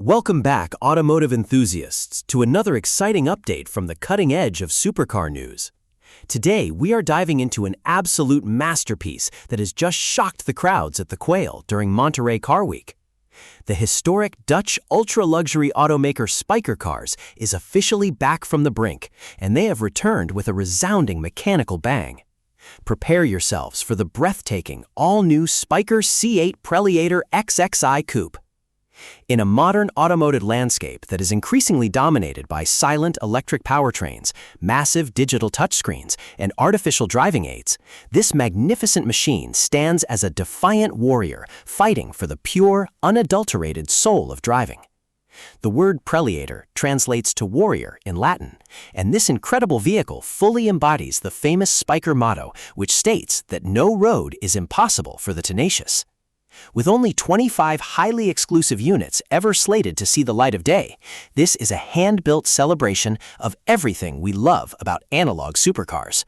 Welcome back, automotive enthusiasts, to another exciting update from the cutting edge of supercar news. Today, we are diving into an absolute masterpiece that has just shocked the crowds at the Quail during Monterey Car Week. The historic Dutch ultra-luxury automaker Spyker Cars is officially back from the brink, and they have returned with a resounding mechanical bang. Prepare yourselves for the breathtaking, all-new Spyker C8 Preliator XXV Coupe. In a modern automotive landscape that is increasingly dominated by silent electric powertrains, massive digital touchscreens, and artificial driving aids, this magnificent machine stands as a defiant warrior fighting for the pure, unadulterated soul of driving. The word Preliator translates to warrior in Latin, and this incredible vehicle fully embodies the famous Spyker motto, which states that no road is impossible for the tenacious. With only 25 highly exclusive units ever slated to see the light of day, this is a hand-built celebration of everything we love about analog supercars.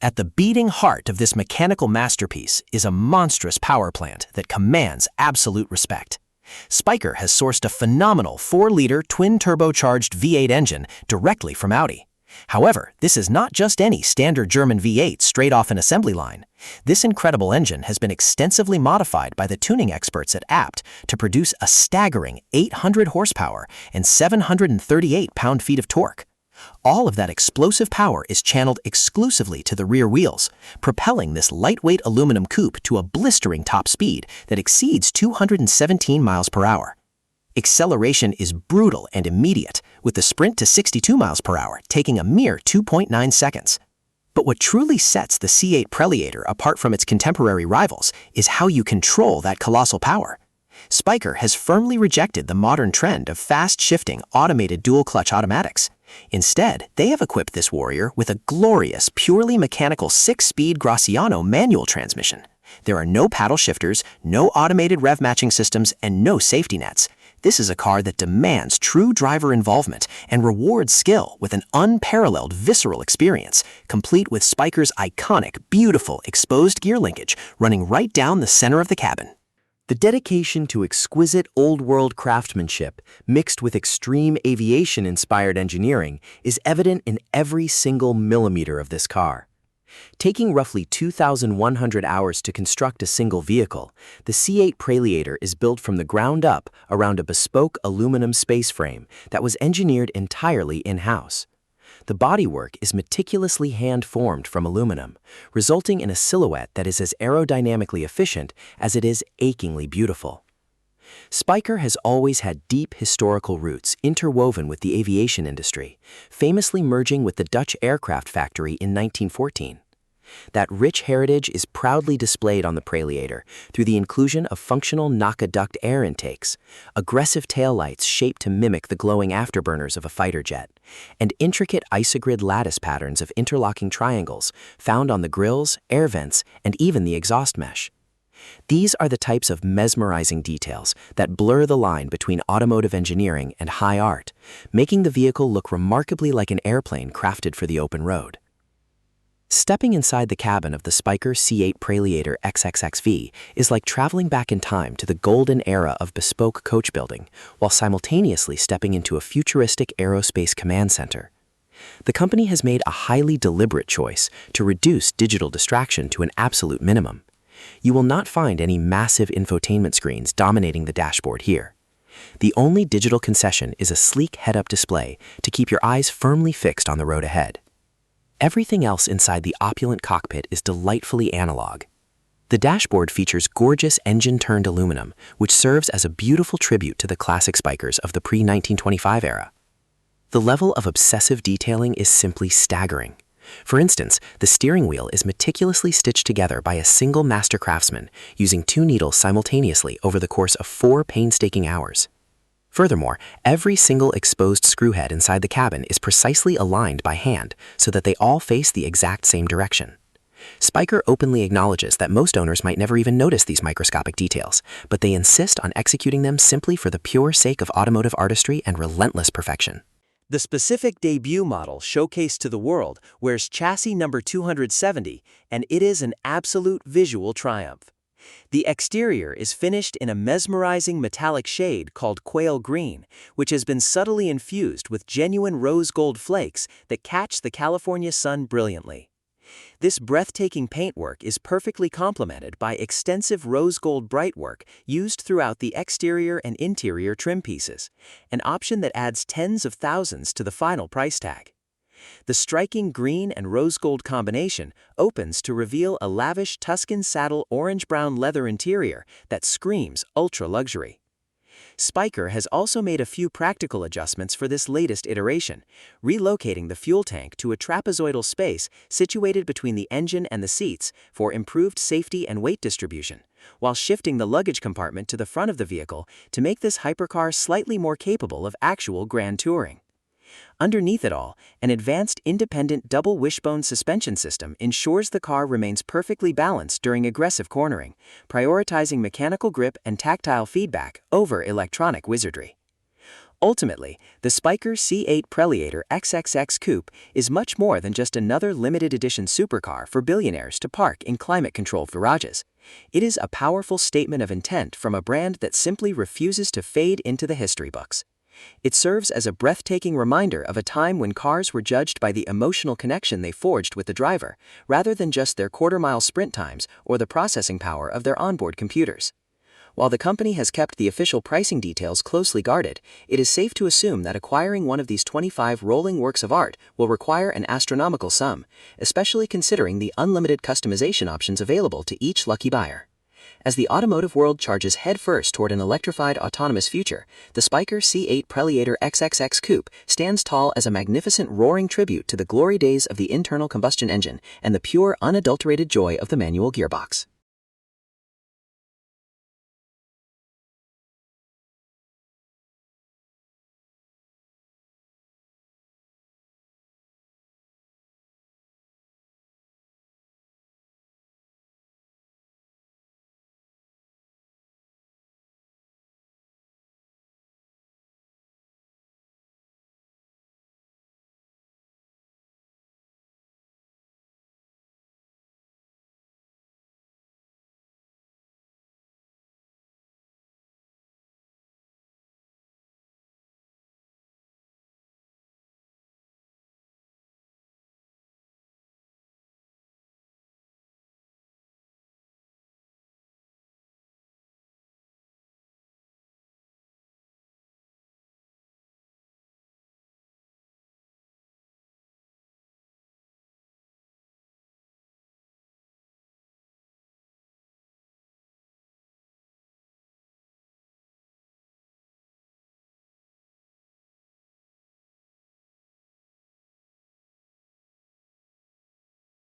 At the beating heart of this mechanical masterpiece is a monstrous power plant that commands absolute respect. Spyker has sourced a phenomenal 4-liter twin-turbocharged V8 engine directly from Audi. However, this is not just any standard German V8 straight off an assembly line. This incredible engine has been extensively modified by the tuning experts at Apt to produce a staggering 800 horsepower and 738 pound-feet of torque. All of that explosive power is channeled exclusively to the rear wheels, propelling this lightweight aluminum coupe to a blistering top speed that exceeds 217 miles per hour. Acceleration is brutal and immediate, with the sprint to 62 miles per hour taking a mere 2.9 seconds. But what truly sets the C8 Preliator apart from its contemporary rivals is how you control that colossal power. Spyker has firmly rejected the modern trend of fast-shifting automated dual-clutch automatics. Instead, they have equipped this warrior with a glorious, purely mechanical 6-speed Graciano manual transmission. There are no paddle shifters, no automated rev matching systems, and no safety nets. This is a car that demands true driver involvement and rewards skill with an unparalleled visceral experience, complete with Spyker's iconic, beautiful, exposed gear linkage running right down the center of the cabin. The dedication to exquisite old-world craftsmanship, mixed with extreme aviation-inspired engineering, is evident in every single millimeter of this car. Taking roughly 2,100 hours to construct a single vehicle, the C8 Preliator is built from the ground up around a bespoke aluminum space frame that was engineered entirely in-house. The bodywork is meticulously hand-formed from aluminum, resulting in a silhouette that is as aerodynamically efficient as it is achingly beautiful. Spyker has always had deep historical roots interwoven with the aviation industry, famously merging with the Dutch aircraft factory in 1914. That rich heritage is proudly displayed on the Preliator through the inclusion of functional NACA duct air intakes, aggressive taillights shaped to mimic the glowing afterburners of a fighter jet, and intricate isogrid lattice patterns of interlocking triangles found on the grills, air vents, and even the exhaust mesh. These are the types of mesmerizing details that blur the line between automotive engineering and high art, making the vehicle look remarkably like an airplane crafted for the open road. Stepping inside the cabin of the Spyker C8 Preliator XXV is like traveling back in time to the golden era of bespoke coach building, while simultaneously stepping into a futuristic aerospace command center. The company has made a highly deliberate choice to reduce digital distraction to an absolute minimum. You will not find any massive infotainment screens dominating the dashboard here. The only digital concession is a sleek head-up display to keep your eyes firmly fixed on the road ahead. Everything else inside the opulent cockpit is delightfully analog. The dashboard features gorgeous engine-turned aluminum, which serves as a beautiful tribute to the classic Spykers of the pre-1925 era. The level of obsessive detailing is simply staggering. For instance, the steering wheel is meticulously stitched together by a single master craftsman using 2 needles simultaneously over the course of 4 painstaking hours. Furthermore, every single exposed screwhead inside the cabin is precisely aligned by hand so that they all face the exact same direction. Spyker openly acknowledges that most owners might never even notice these microscopic details, but they insist on executing them simply for the pure sake of automotive artistry and relentless perfection. The specific debut model showcased to the world wears chassis number 270, and it is an absolute visual triumph. The exterior is finished in a mesmerizing metallic shade called Quail green, which has been subtly infused with genuine rose gold flakes that catch the California sun brilliantly. This breathtaking paintwork is perfectly complemented by extensive rose gold brightwork used throughout the exterior and interior trim pieces, an option that adds tens of thousands to the final price tag. The striking green and rose gold combination opens to reveal a lavish Tuscan saddle orange-brown leather interior that screams ultra-luxury. Spyker has also made a few practical adjustments for this latest iteration, relocating the fuel tank to a trapezoidal space situated between the engine and the seats for improved safety and weight distribution, while shifting the luggage compartment to the front of the vehicle to make this hypercar slightly more capable of actual grand touring. Underneath it all, an advanced independent double wishbone suspension system ensures the car remains perfectly balanced during aggressive cornering, prioritizing mechanical grip and tactile feedback over electronic wizardry. Ultimately, the Spyker C8 Preliator XXX Coupe is much more than just another limited edition supercar for billionaires to park in climate-controlled garages. It is a powerful statement of intent from a brand that simply refuses to fade into the history books. It serves as a breathtaking reminder of a time when cars were judged by the emotional connection they forged with the driver, rather than just their quarter-mile sprint times or the processing power of their onboard computers. While the company has kept the official pricing details closely guarded, it is safe to assume that acquiring one of these 25 rolling works of art will require an astronomical sum, especially considering the unlimited customization options available to each lucky buyer. As the automotive world charges headfirst toward an electrified autonomous future, the Spyker C8 Preliator XXX Coupe stands tall as a magnificent roaring tribute to the glory days of the internal combustion engine and the pure, unadulterated joy of the manual gearbox.